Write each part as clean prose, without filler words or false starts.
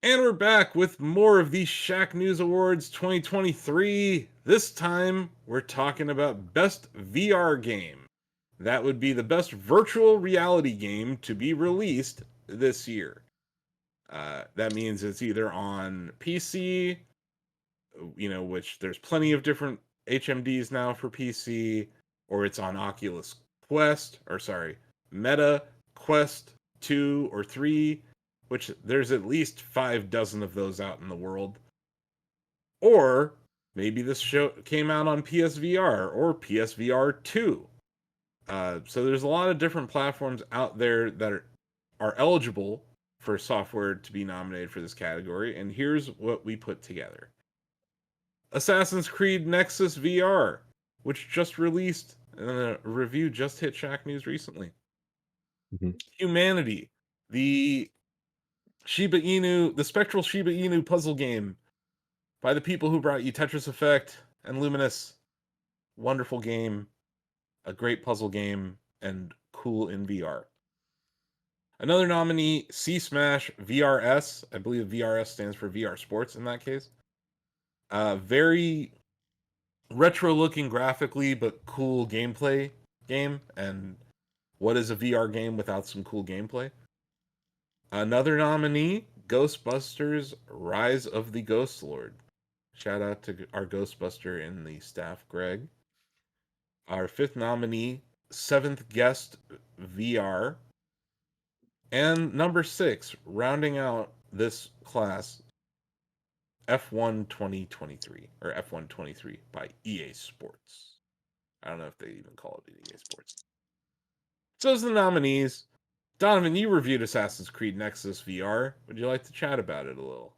And we're back with more of the Shacknews Awards 2023. This time, we're talking about Best VR Game. That would be the best virtual reality game to be released this year. That means it's either on PC, which there's plenty of different HMDs now for PC, or it's on Oculus Quest, or sorry, Meta Quest 2 or 3, which there's at least 5 dozen of those out in the world. Or maybe this show came out on PSVR or PSVR 2. So there's a lot of different platforms out there that are eligible for software to be nominated for this category, and here's what we put together. Assassin's Creed Nexus VR, which just released, and a review just hit Shacknews recently. Humanity, the spectral Shiba Inu puzzle game by the people who brought you Tetris Effect and Luminous. Wonderful game, a great puzzle game, and cool in VR. Another nominee, C Smash VRS. I believe VRS stands for VR Sports in that case. Very retro looking graphically, but cool gameplay game. And what is a VR game without some cool gameplay? Another nominee, Ghostbusters Rise of the Ghost Lord. Shout out to our Ghostbuster in the staff, Greg. Our fifth nominee, Seventh Guest VR. And number 6, rounding out this class, F1 2023, or F1 23 by EA Sports. I don't know if they even call it EA Sports. So those are the nominees. Donovan, you reviewed Assassin's Creed Nexus VR. Would you like to chat about it a little?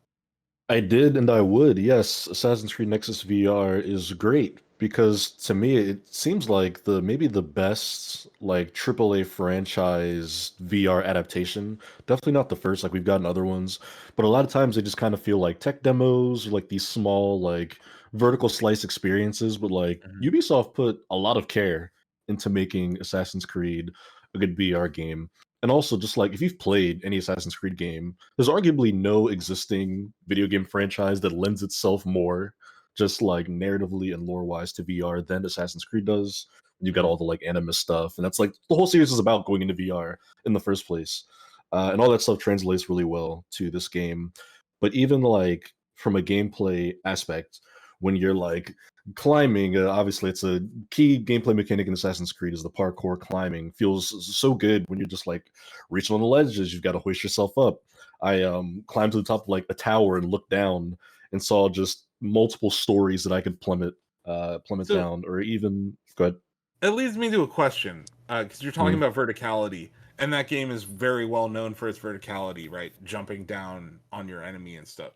I did, and I would. Yes, Assassin's Creed Nexus VR is great because to me it seems like maybe the best like AAA franchise VR adaptation. Definitely not the first, like we've gotten other ones, but a lot of times they just kind of feel like tech demos or like these small like vertical slice experiences. But like Mhm. Ubisoft put a lot of care into making Assassin's Creed a good VR game. And also, just like if you've played any Assassin's Creed game, there's arguably no existing video game franchise that lends itself more, just like narratively and lore wise, to VR than Assassin's Creed does. You got Mhm. all the like Animus stuff, and that's like the whole series is about going into VR in the first place, and all that stuff translates really well to this game. But even like from a gameplay aspect, when you're like climbing, obviously it's a key gameplay mechanic in Assassin's Creed is the parkour climbing. Feels so good when you're just like reaching on the ledges, you've got to hoist yourself up. I climbed to the top of like a tower and looked down and saw just multiple stories that I could plummet So down, or even go ahead. it leads me to a question, because you're talking Mhm. about verticality, and that game is very well known for its verticality, right? Jumping down on your enemy and stuff.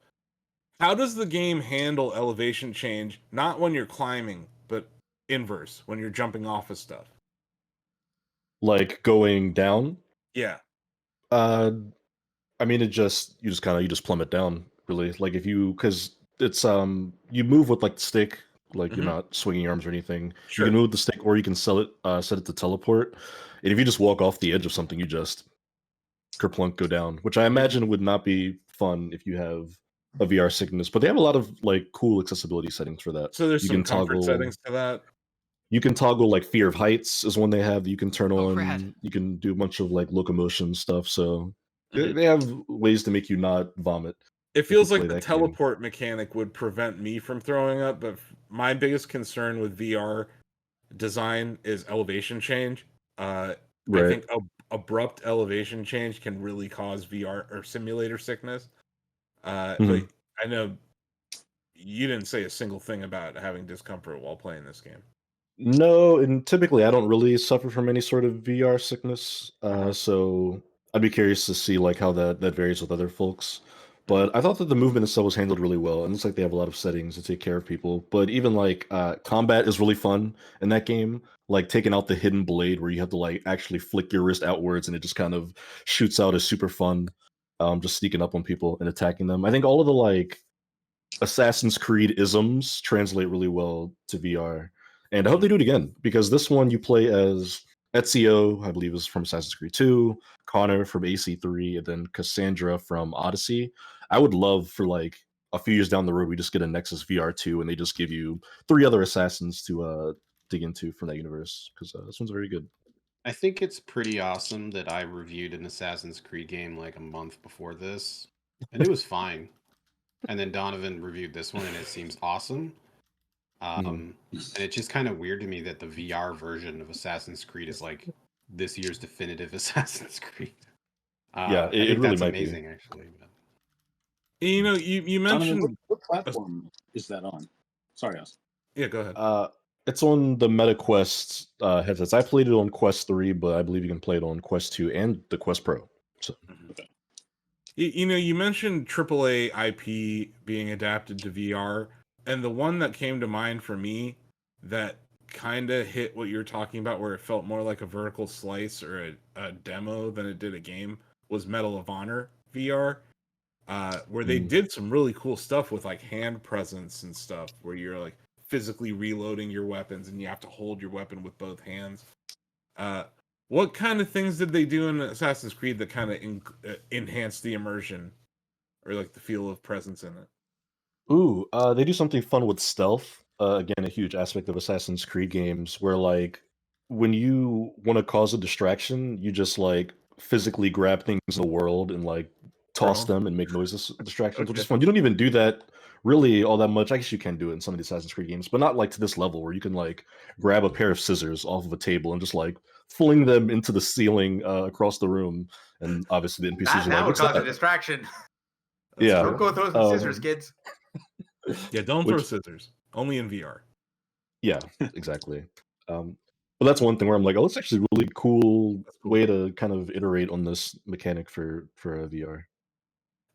How does the game handle elevation change, not when you're climbing, but inverse, when you're jumping off of stuff? Like going down. Yeah. Uh, I mean, you just plummet down really. Like if you because it's you move with like the stick, like you're Hmm. not swinging your arms or anything. You can Sure. move the stick, or you can set it to teleport. And if you just walk off the edge of something, you just kerplunk go down, which I Mhm. imagine would not be fun if you have a VR sickness. But they have a lot of like cool accessibility settings for that. So there's You some can comfort toggle settings to that. like fear of heights is one they have that you can turn Oh, rad. on. You can do a bunch of like locomotion stuff. So Mhm. they have ways to make you not vomit It if you feels like play the that game. teleport mechanic would prevent me from throwing up, but my biggest concern with VR design is elevation change. I Right. think abrupt elevation change can really cause VR or simulator sickness. But Mhm. I know you didn't say a single thing about having discomfort while playing this game. No, and typically I don't really suffer from any sort of VR sickness. Uh-huh. So I'd be curious to see like how that varies with other folks. Hmm. But I thought that the movement itself was handled really well. And it's like they have a lot of settings to take care of people. But even like combat is really fun in that game. Like taking out the hidden blade where you have to like actually flick your wrist outwards and it just kind of shoots out is super fun. Just sneaking up on people and attacking them. I think all of the like Assassin's Creed isms translate really well to VR. And I hope Hmm. they do it again because this one you play as Ezio, I believe is from Assassin's Creed 2, Connor from AC3, and then Cassandra from Odyssey. I would love for like a few years down the road, we just get a Nexus VR2, and they just give you 3 other assassins to dig into from that universe, because this one's very good. I think it's pretty awesome that I reviewed an Assassin's Creed game like a month before this, and it was fine. And then Donovan reviewed this one, and it seems awesome. And it's just kind of weird to me that the VR version of Assassin's Creed is like this year's definitive Assassin's Creed. Yeah, I think it really that's might be. amazing, actually. But... You know, you Donovan, mentioned. what platform is that on? Sorry, Austin. Yeah, go ahead. It's on the MetaQuest headsets. I played it on Quest 3, but I believe you can play it on Quest 2 and the Quest Pro. So, You know, you mentioned AAA IP being adapted to VR, and the one that came to mind for me that kind of hit what you're talking about, where it felt more like a vertical slice or a demo than it did a game, was Medal of Honor VR, where they did some really cool stuff with like hand presence and stuff, where you're like physically reloading your weapons and you have to hold your weapon with both hands. What kind of things did they do in Assassin's Creed that kind of enhanced the immersion or like the feel of presence in it? ooh, they do something fun with stealth. Again, a huge aspect of Assassin's Creed games, where like when you want to cause a distraction, you just like physically grab things in the world and like toss them and make noises distractions, which is fun. You don't even do that really all that much. I guess you can do it in some of the Assassin's Creed games, but not like to this level where you can like grab a pair of scissors off of a table and just like fling them into the ceiling across the room, and obviously the NPCs are That like, would "What's cause a that?" distraction. Yeah, Don't go throw some scissors, kids. Yeah, don't throw scissors. Only in VR. Yeah, exactly. But that's one thing where I'm like, oh, it's actually a really cool way to kind of iterate on this mechanic for a VR.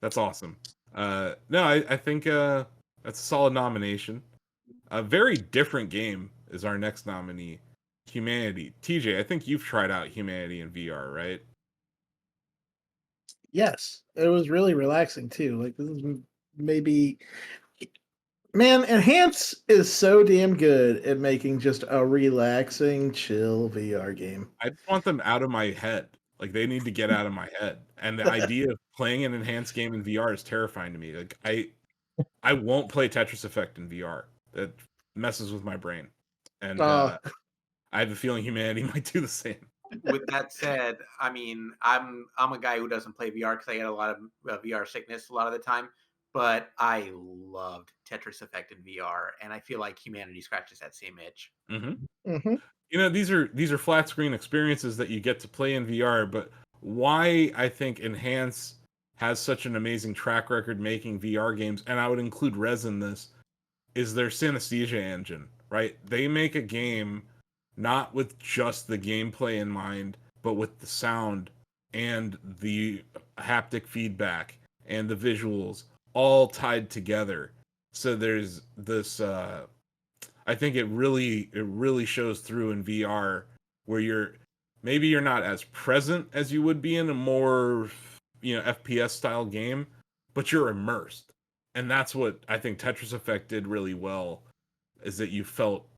That's awesome. No, I think that's a solid nomination. A very different game is our next nominee, Humanity. TJ, I think you've tried out Humanity in VR, right? Yes, it was really relaxing too. Like this is maybe, man, Enhance is so damn good at making just a relaxing, chill VR game. I just want them out of my head. Like they need to get out of my head. And the idea of playing an enhanced game in VR is terrifying to me. Like I won't play Tetris Effect in VR. That messes with my brain. And I have a feeling Humanity might do the same. With that said, I mean, I'm a guy who doesn't play VR because I get a lot of VR sickness a lot of the time. But I loved Tetris Effect in VR, and I feel like Humanity scratches that same itch. You know, these are flat screen experiences that you get to play in VR, but why I think Enhance has such an amazing track record making VR games, and I would include Rez in this, is their synesthesia engine, right? They make a game not with just the gameplay in mind, but with the sound and the haptic feedback and the visuals all tied together. So there's this I think it really shows through in VR, where you're not as present as you would be in a more, you know, FPS style game, but you're immersed. And that's what I think Tetris Effect did really well, is that you felt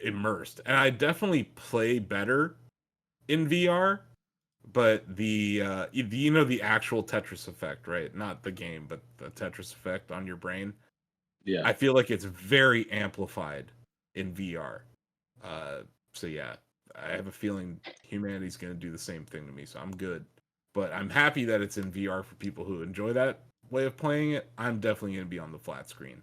immersed. And I definitely play better in VR, but the you know, the actual Tetris Effect, right? Not the game, but the Tetris Effect on your brain. Yeah. I feel like it's very amplified in VR. So yeah, I have a feeling Humanity's going to do the same thing to me, so I'm good. But I'm happy that it's in VR for people who enjoy that way of playing it. I'm definitely going to be on the flat screen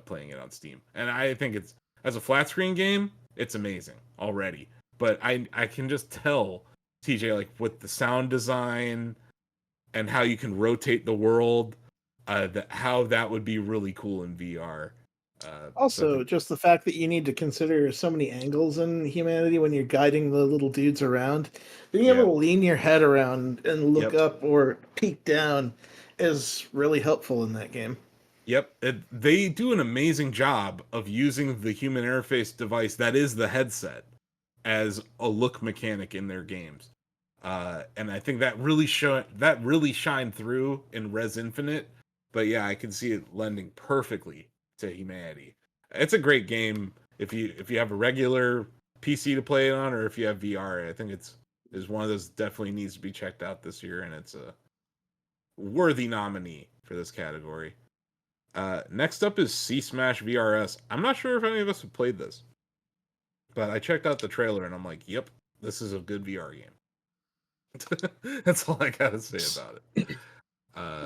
playing it on Steam. And I think it's, as a flat screen game, it's amazing already. But I can just tell, TJ, like with the sound design and how you can rotate the world, how that would be really cool in VR. Also, just the fact that you need to consider so many angles in Humanity when you're guiding the little dudes around, being able to lean your head around and look up or peek down is really helpful in that game. Yep, they do an amazing job of using the human interface device that is the headset as a look mechanic in their games, and I think that really shined through in Res Infinite. But yeah, I can see it lending perfectly to Humanity. It's a great game if you have a regular PC to play it on, or if you have VR. I think it's one of those definitely needs to be checked out this year, and it's a worthy nominee for this category. Next up is C Smash VRS. I'm not sure if any of us have played this, but I checked out the trailer and I'm like, yep, this is a good VR game. That's all I gotta say about it.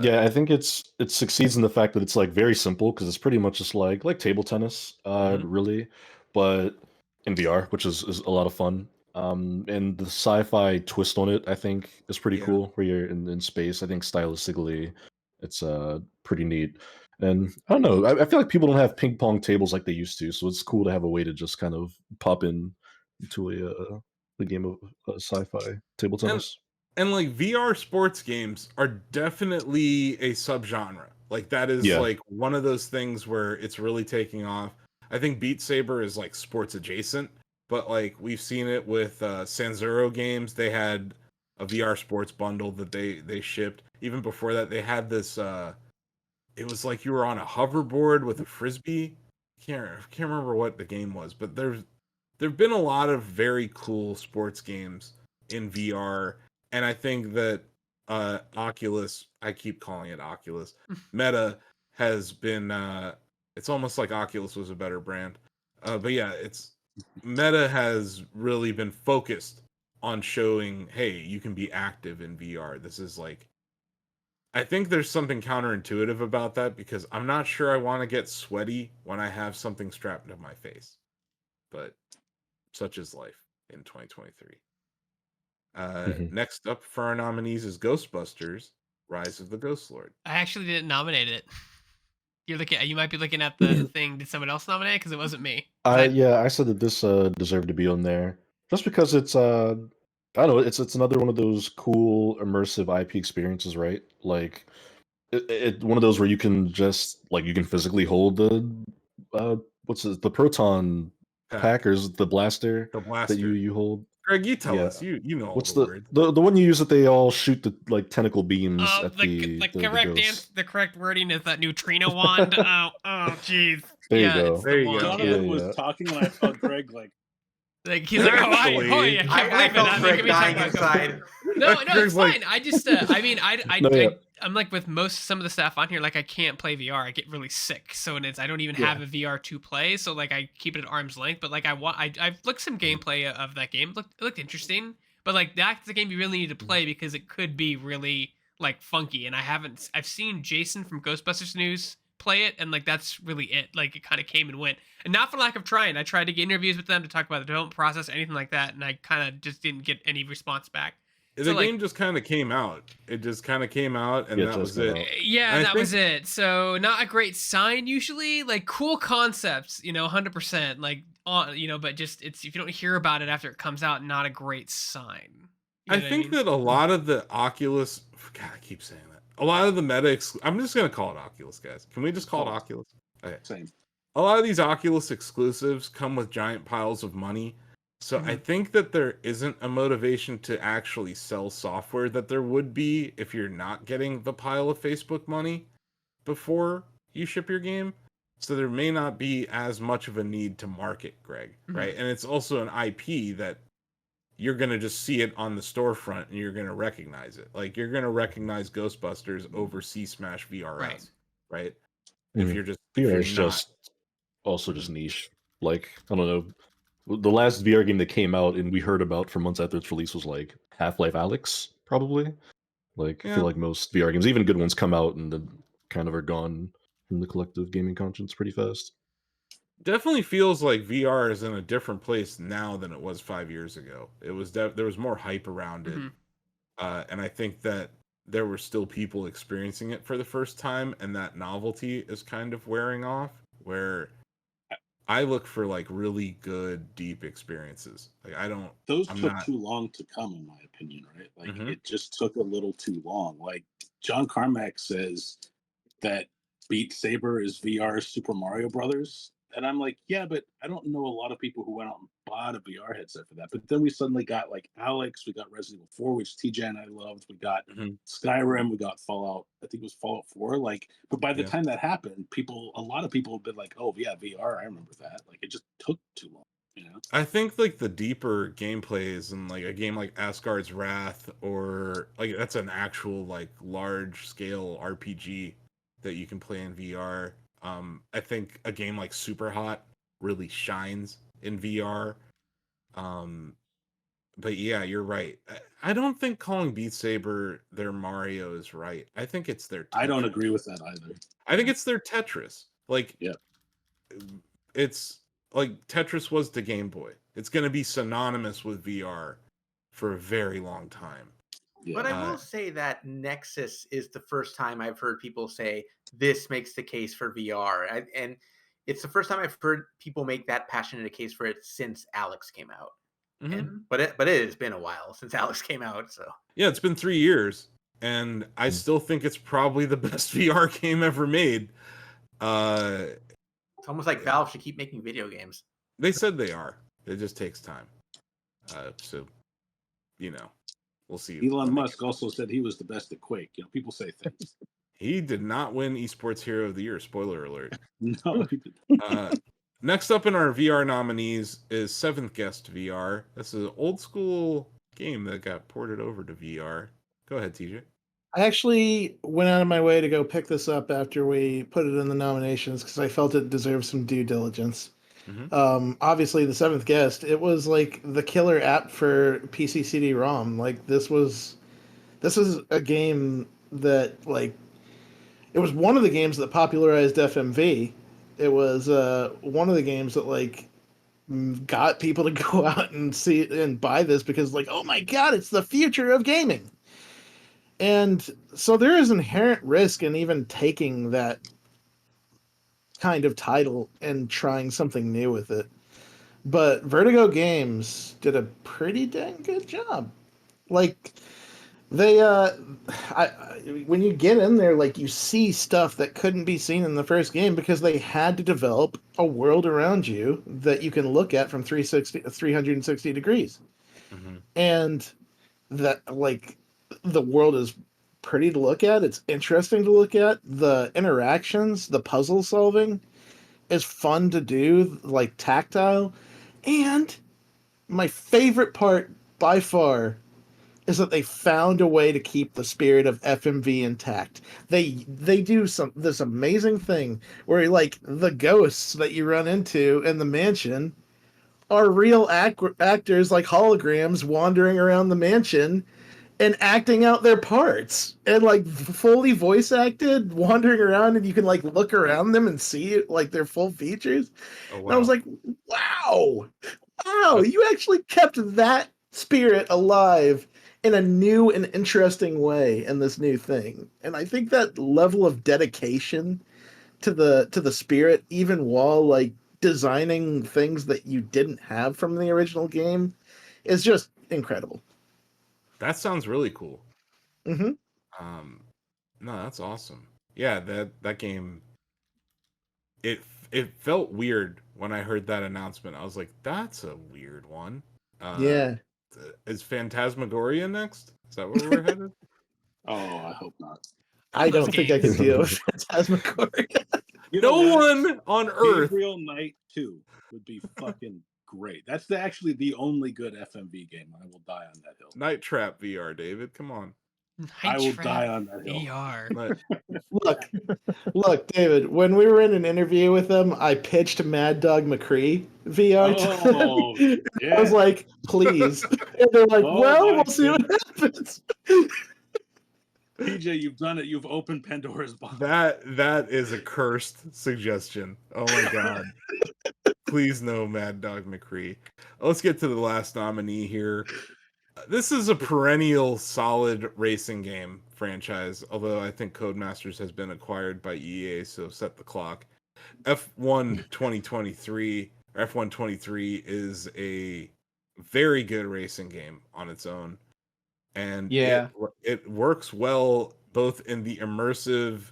Yeah, I think it succeeds in the fact that it's like very simple because it's pretty much just like table tennis, really, but in VR, which is a lot of fun. And the sci-fi twist on it, I think, is pretty Yeah. cool. Where you're in space, I think stylistically, it's pretty neat. And I don't know, I feel like people don't have ping pong tables like they used to, so it's cool to have a way to just kind of pop in to the game of sci-fi table tennis. And like VR sports games are definitely a subgenre. Like that is Yeah. like one of those things where it's really taking off. I think Beat Saber is like sports adjacent, but like we've seen it with Sanzuro games. They had a VR sports bundle that they shipped. Even before that, they had this. It was like you were on a hoverboard with a frisbee. Can't remember what the game was, but there've been a lot of very cool sports games in VR. And I think that Oculus, I keep calling it Oculus, Meta has been, it's almost like Oculus was a better brand. But yeah, Meta has really been focused on showing, hey, you can be active in VR. This is like, I think there's something counterintuitive about that because I'm not sure I want to get sweaty when I have something strapped to my face. But such is life in 2023. Next up for our nominees is Ghostbusters: Rise of the Ghost Lord. I actually didn't nominate it. You might be looking at the thing. Did someone else nominate it? Because it wasn't me. Yeah, I said that this deserved to be on there just because it's I don't know, it's another one of those cool immersive IP experiences, right? Like one of those where you can just like you can physically hold the proton packers, the blaster The that blaster. you hold. Greg, you tell Yeah. us. You know all What's the words. the one you use that they all shoot the like tentacle beams at the correct ghosts? the correct wording is that neutrino wand. oh, jeez. There you Yeah, go. it's There the you wand. go. Donovan Yeah, was yeah. talking, and I saw Greg like He's like, oh, I Actually, can't I believe it. felt I'm Greg making me talk dying about inside. No, Greg's it's like- fine. I just, I mean, No, yeah. I'm like with some of the stuff on here, like I can't play VR. I get really sick, so I don't even have a VR to play. So like I keep it at arm's length. But like I've looked some gameplay of that game. It looked interesting. But like that's the game you really need to play because it could be really like funky. And I've seen Jason from Ghostbusters News play it, and like that's really it. Like it kind of came and went, and not for lack of trying. I tried to get interviews with them to talk about the development process, anything like that, and I kind of just didn't get any response back. The game just kind of came out. It just kind of came out, and Yeah, it that just was came it. out. Yeah, that was it. So not a great sign usually. Like cool concepts, 100%. Like but just if you don't hear about it after it comes out, not a great sign. I think that a lot of the Oculus, God, I keep saying that. A lot of the meta, I'm just gonna call it Oculus, guys. Can we just call it Oculus? Okay. same. A lot of these Oculus exclusives come with giant piles of money. So I think that there isn't a motivation to actually sell software that there would be if you're not getting the pile of Facebook money before you ship your game. So there may not be as much of a need to market, Greg, right? And it's also an IP that you're going to just see it on the storefront and you're going to recognize it. Like you're going to recognize Ghostbusters over C Smash VRS, right? If you're just if VR you're is not- just also just niche. Like I don't know, the last VR game that came out and we heard about for months after its release was like Half-Life Alyx, probably. Like I Yeah. feel like most VR games, even good ones, come out and then kind of are gone from the collective gaming conscience pretty fast. definitely feels like VR is in a different place now than it was 5 years ago. It was there was more hype around it, and I think that there were still people experiencing it for the first time, and that novelty is kind of wearing off. Where I look for like really good, deep experiences. Like Those I'm took not- too long to come, in my opinion. Right? Like Mhm. it just took a little too long. Like John Carmack says that Beat Saber is VR Super Mario Brothers. And I'm like, yeah, but I don't know a lot of people who went out and bought a VR headset for that. But then we suddenly got like Alex, we got Resident Evil 4, which TJ and I loved. We got Skyrim, we got Fallout. I think it was Fallout 4. Like, but by the time that happened, a lot of people have been like, oh yeah, VR, I remember that. Like, it just took too long. I think like the deeper gameplays and like a game like Asgard's Wrath or like that's an actual like large scale RPG that you can play in VR. I think a game like Super Hot really shines in VR. But yeah, you're right. I don't think calling Beat Saber their Mario is right. I think it's their Tetris. I don't agree with that either. I think it's their Tetris. Like, Yeah. it's like Tetris was to Game Boy. It's going to be synonymous with VR for a very long time. Yeah. But I will say that Nexus is the first time I've heard people say this makes the case for VR. And it's the first time I've heard people make that passionate a case for it since Alex came out. And, but it has been a while since Alex came out. So yeah, it's been 3 years, and I still think it's probably the best VR game ever made. It's almost like Valve should keep making video games. They said they are. It just takes time. So, we'll see. Elon Musk also said he was the best at Quake. People say things. He did not win Esports Hero of the Year. Spoiler alert. No, he didn't. Next up in our VR nominees is Seventh Guest VR. This is an old school game that got ported over to VR. Go ahead, TJ. I actually went out of my way to go pick this up after we put it in the nominations because I felt it deserved some due diligence. Obviously, the Seventh Guest, it was like the killer app for PC CD-ROM. Like this is a game that like it was one of the games that popularized FMV. It was one of the games that like got people to go out and see and buy this because like, oh my god, it's the future of gaming. And so there is inherent risk in even taking that kind of title and trying something new with it. But Vertigo Games did a pretty dang good job. Like they when you get in there, like you see stuff that couldn't be seen in the first game because they had to develop a world around you that you can look at from 360 degrees. And that like the world is pretty to look at. It's interesting to look at. The interactions, the puzzle solving is fun to do, like tactile. And my favorite part by far is that they found a way to keep the spirit of FMV intact. They do this amazing thing where like the ghosts that you run into in the mansion are real actors like holograms wandering around the mansion and acting out their parts and like fully voice acted, wandering around, and you can like look around them and see like their full features. Oh, wow. And I was like, wow, you actually kept that spirit alive in a new and interesting way in this new thing. And I think that level of dedication to the spirit, even while like designing things that you didn't have from the original game, is just incredible. That sounds really cool. No, that's awesome. Yeah, that game. It felt weird when I heard that announcement. I was like, that's a weird one. Yeah. Is Phantasmagoria next? Is that where we're headed? Oh, I hope not. I don't think I can deal with Phantasmagoria. No one on Earth. Gabriel Knight 2 would be fucking great. That's actually the only good FMV game. I will die on that hill. Night Trap VR, David. Come on. I will die on that hill. VR. Look, David. When we were in an interview with them, I pitched Mad Dog McCree VR. Oh, yeah. I was like, please. And they're like, we'll see what happens. PJ, you've done it. You've opened Pandora's box. That is a cursed suggestion. Oh my god. Please no Mad Dog McCree. Let's get to the last nominee here. This is a perennial solid racing game franchise, although I think Codemasters has been acquired by EA, so set the clock. F1 2023 or F1 23 is a very good racing game on its own. And it works well both in the immersive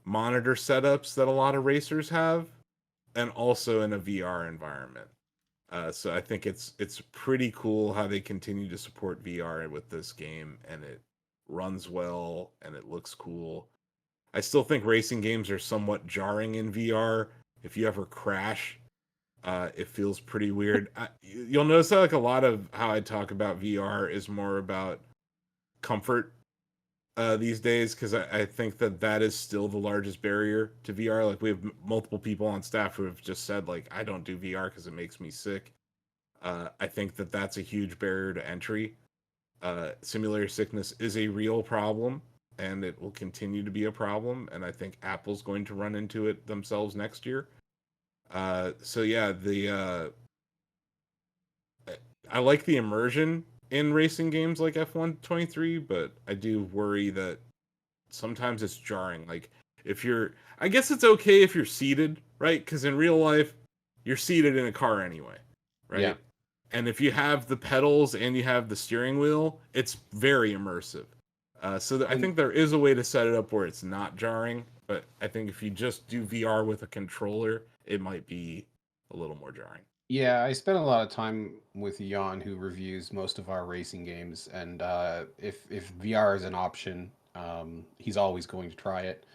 monitor setups that a lot of racers have and also in a VR environment. So I think it's pretty cool how they continue to support VR with this game, and it runs well and it looks cool. I still think racing games are somewhat jarring in VR. If you ever crash, it feels pretty weird. You'll notice that like a lot of how I talk about VR is more about comfort these days, because I think that is still the largest barrier to VR. Like, we have multiple people on staff who have just said, like, I don't do VR because it makes me sick. I think that's a huge barrier to entry. Simulator sickness is a real problem, and it will continue to be a problem, and I think Apple's going to run into it themselves next year. So yeah, I like the immersion in racing games like F1 23, but I do worry that sometimes it's jarring. Like, I guess it's okay if you're seated, right? Because in real life, you're seated in a car anyway, right? Yeah. And if you have the pedals and you have the steering wheel, it's very immersive. I think there is a way to set it up where it's not jarring, but I think if you just do VR with a controller, it might be a little more jarring. Yeah, I spent a lot of time with Jan, who reviews most of our racing games, and if VR is an option, he's always going to try it.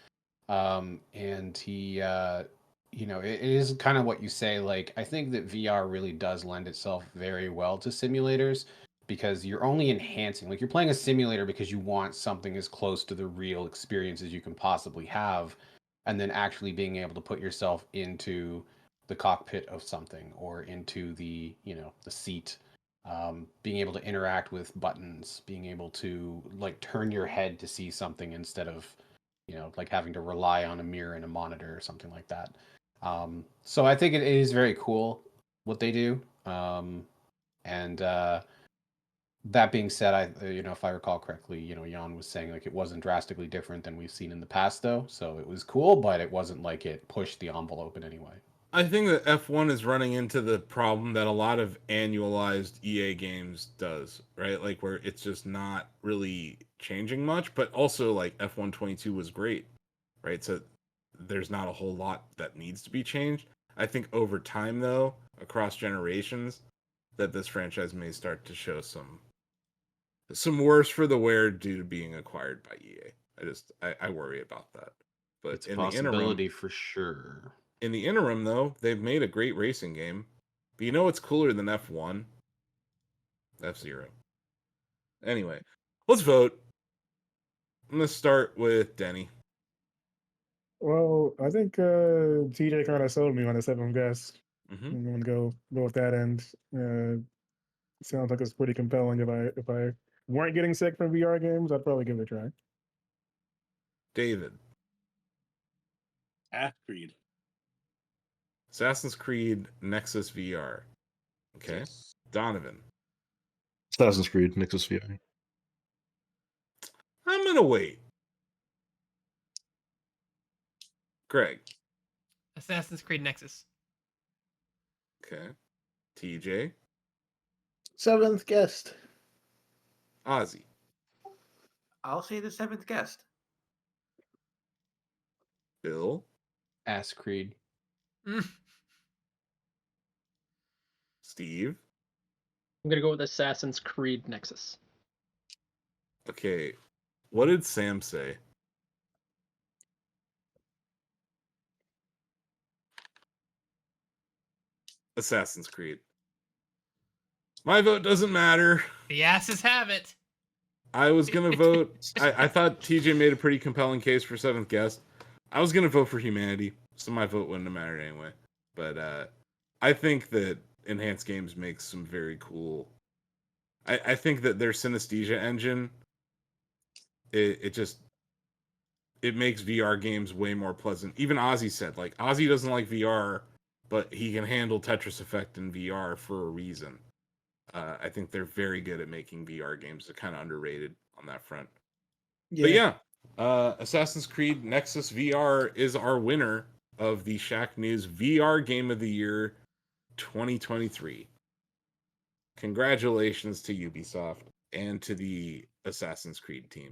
And he, it is kind of what you say. Like, I think that VR really does lend itself very well to simulators because you're only enhancing. Like, you're playing a simulator because you want something as close to the real experience as you can possibly have, and then actually being able to put yourself into the cockpit of something or into the seat, being able to interact with buttons, being able to like turn your head to see something instead of like having to rely on a mirror and a monitor or something like that. So I think it is very cool what they do. And that being said, if I recall correctly, Jan was saying like it wasn't drastically different than we've seen in the past though. So it was cool, but it wasn't like it pushed the envelope in any way. I think that F1 is running into the problem that a lot of annualized EA games does, right? Like, where it's just not really changing much, but also like F1 22 was great, right? So there's not a whole lot that needs to be changed. I think over time, though, across generations, that this franchise may start to show some worse for the wear due to being acquired by EA. I worry about that. But It's a in possibility for sure. In the interim, though, they've made a great racing game. But you know what's cooler than F1? F-Zero. Anyway, let's vote. I'm going to start with Denny. Well, I think TJ kind of sold me on the 7th guess. Mm-hmm. I'm going to go with that end. Sounds like it's pretty compelling. If I weren't getting sick from VR games, I'd probably give it a try. David. Creed. Assassin's Creed Nexus VR. Okay. Yes. Donovan. Assassin's Creed Nexus VR. I'm going to wait. Greg. Assassin's Creed Nexus. Okay. TJ. 7th guest. Ozzy. I'll say the 7th guest. Bill. Ass Creed. Steve. I'm gonna go with Assassin's Creed Nexus. Okay. What did Sam say? Assassin's Creed. My vote doesn't matter. The asses have it. I was going to vote. I thought TJ made a pretty compelling case for 7th guest. I was going to vote for Humanity, so my vote wouldn't have mattered anyway. But I think that Enhanced Games makes some very cool... I think that their synesthesia engine, it makes VR games way more pleasant. Even Ozzy said, like, Ozzy doesn't like VR, but he can handle Tetris Effect in VR for a reason. I think they're very good at making VR games. They're kind of underrated on that front. Yeah. But yeah, Assassin's Creed Nexus VR is our winner of the Shacknews VR Game of the Year 2023. Congratulations to Ubisoft and to the Assassin's Creed team.